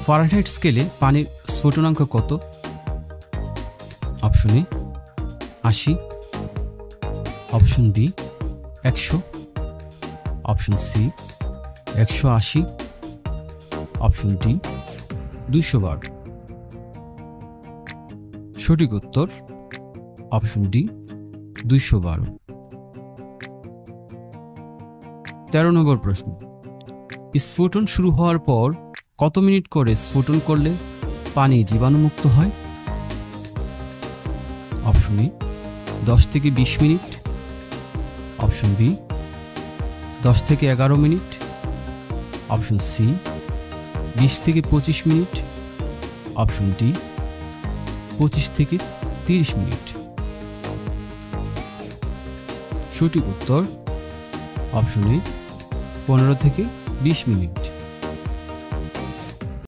Fahrenheit স্কেলে পানির স্ফুটনাঙ্ক কত? Option A 80, option B 100, option C 180, option D 212। সঠিক উত্তর অপশন ডি 212। 13 নম্বর প্রশ্ন, স্ফুটন শুরু হওয়ার পর কত মিনিট করে স্ফুটন করলে পানি জীবাণুমুক্ত হয়? অপশন এ 10 থেকে 20 মিনিট, অপশন বি 10 থেকে 11 মিনিট, অপশন সি 20 থেকে 25 মিনিট, অপশন ডি 25 থেকে 30 মিনিট। সঠিক উত্তর অপশন এ 15 থেকে 20 মিনিট।